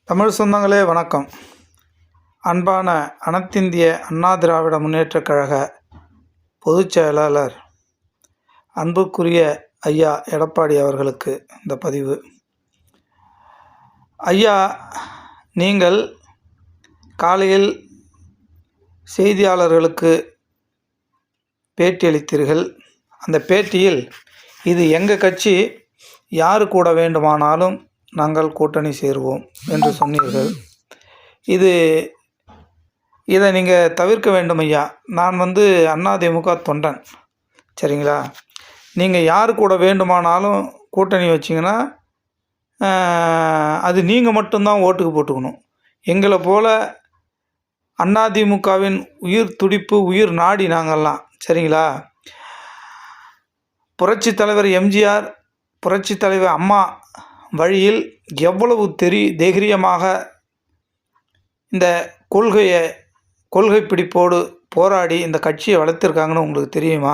தமிழ் சொந்தங்களே வணக்கம். அன்பான அனைத்திந்திய அண்ணா திராவிட முன்னேற்றக் கழக பொதுச் செயலாளர் அன்புக்குரிய ஐயா எடப்பாடி அவர்களுக்கு இந்த பதிவு. ஐயா, நீங்கள் காலையில் செய்தியாளர்களுக்கு பேட்டியளித்தீர்கள். அந்த பேட்டியில் இது எங்கள் கட்சி, யாரு கூட வேண்டுமானாலும் நாங்கள் கூட்டணி சேருவோம் என்று சொன்னீர்கள். இதை நீங்கள் தவிர்க்க வேண்டும் ஐயா. நான் அதிமுக தொண்டன், சரிங்களா? நீங்கள் யார் கூட வேண்டுமானாலும் கூட்டணி வச்சிங்கன்னா அது நீங்கள் மட்டும்தான் ஓட்டுக்கு போட்டுக்கணும். எங்களை போல் அதிமுகவின் உயிர் துடிப்பு, உயிர் நாடி நாங்கள்லாம், சரிங்களா? புரட்சி தலைவர் எம்ஜிஆர், புரட்சி தலைவர் அம்மா வழியில் எவ்வளவு தைரியமாக இந்த கொள்கை பிடிப்போடு போராடி இந்த கட்சியை வளர்த்துருக்காங்கன்னு உங்களுக்கு தெரியுமா?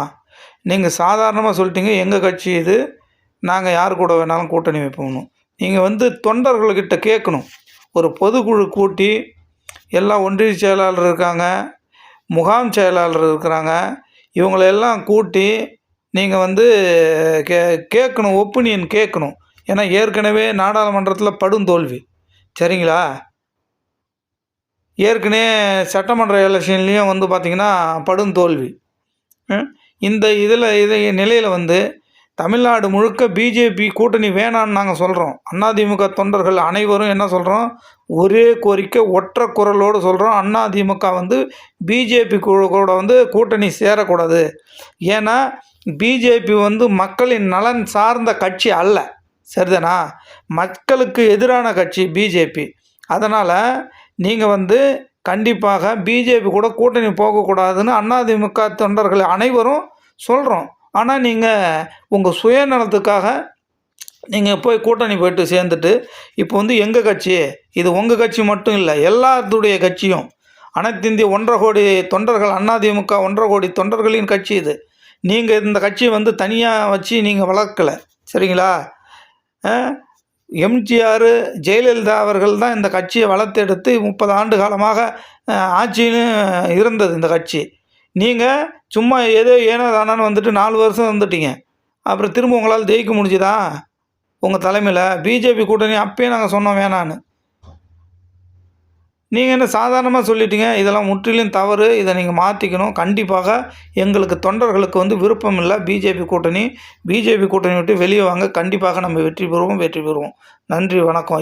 நீங்கள் சாதாரணமாக சொல்லிட்டீங்க எங்கள் கட்சி இது, நாங்கள் யார் கூட வேணாலும் கூட்டணி வைப்போம். நீங்கள் தொண்டர்கள்கிட்ட கேட்கணும். ஒரு பொதுக்குழு கூட்டி எல்லா ஒன்றிய செயலாளர் இருக்காங்க, முகாம் செயலாளர் இருக்கிறாங்க, இவங்களெல்லாம் கூட்டி நீங்கள் கேட்கணும், ஒப்பீனியன் கேட்கணும். ஏன்னா ஏற்கனவே நாடாளுமன்றத்தில் படுந்தோல்வி, சரிங்களா? ஏற்கனவே சட்டமன்ற எலெக்ஷன்லேயும் பார்த்திங்கன்னா படுந்தோல்வி. இந்த நிலையில் தமிழ்நாடு முழுக்க பிஜேபி கூட்டணி வேணான்னு நாங்கள் சொல்கிறோம். அதிமுக தொண்டர்கள் அனைவரும் என்ன சொல்கிறோம்? ஒரே கோரிக்கை, ஒற்றை குரலோடு சொல்கிறோம். அதிமுக பிஜேபி கூட கூட்டணி சேரக்கூடாது. ஏன்னா பிஜேபி மக்களின் நலன் சார்ந்த கட்சி அல்ல, சரிதானா? மக்களுக்கு எதிரான கட்சி பிஜேபி. அதனால் நீங்கள் கண்டிப்பாக பிஜேபி கூட கூட்டணி போகக்கூடாதுன்னு அதிமுக தொண்டர்கள் அனைவரும் சொல்கிறோம். ஆனால் நீங்கள் உங்கள் சுயநலத்துக்காக நீங்கள் போய் கூட்டணி போய்ட்டு சேர்ந்துட்டு இப்போ எங்கள் கட்சி, இது உங்கள் கட்சி மட்டும் இல்லை, எல்லாத்துடைய கட்சியும், அனைத்து இந்திய 1.5 கோடி தொண்டர்கள், அதிமுக 1.5 கோடி தொண்டர்களின் கட்சி இது. நீங்கள் இந்த கட்சியை தனியாக வச்சு நீங்கள் வளர்க்கலை, சரிங்களா? எம்ஜிஆர், ஜெயலலிதா அவர்கள் தான் இந்த கட்சியை வளர்த்தெடுத்து 30 ஆண்டு காலமாக ஆட்சின்னு இருந்தது இந்த கட்சி. நீங்கள் சும்மா ஏனோ தானான்னு 4 வருஷம் வந்துட்டீங்க. அப்புறம் திரும்ப உங்களால் ஜெயிக்க முடிஞ்சுதா? உங்கள் தலைமையில் பிஜேபி கூட்டணி அப்பயே நாங்கள் சொன்னோம் வேணான்னு. நீங்கள் என்ன சாதாரணமாக சொல்லிட்டீங்க? இதெல்லாம் முற்றிலும் தவறு. இதை நீங்கள் மாற்றிக்கணும். கண்டிப்பாக எங்களுக்கு தொண்டர்களுக்கு விருப்பம் இல்லை பிஜேபி கூட்டணி. பிஜேபி கூட்டணி விட்டு வெளியே வாங்க. கண்டிப்பாக நம்ம வெற்றி பெறுவோம். நன்றி, வணக்கம்.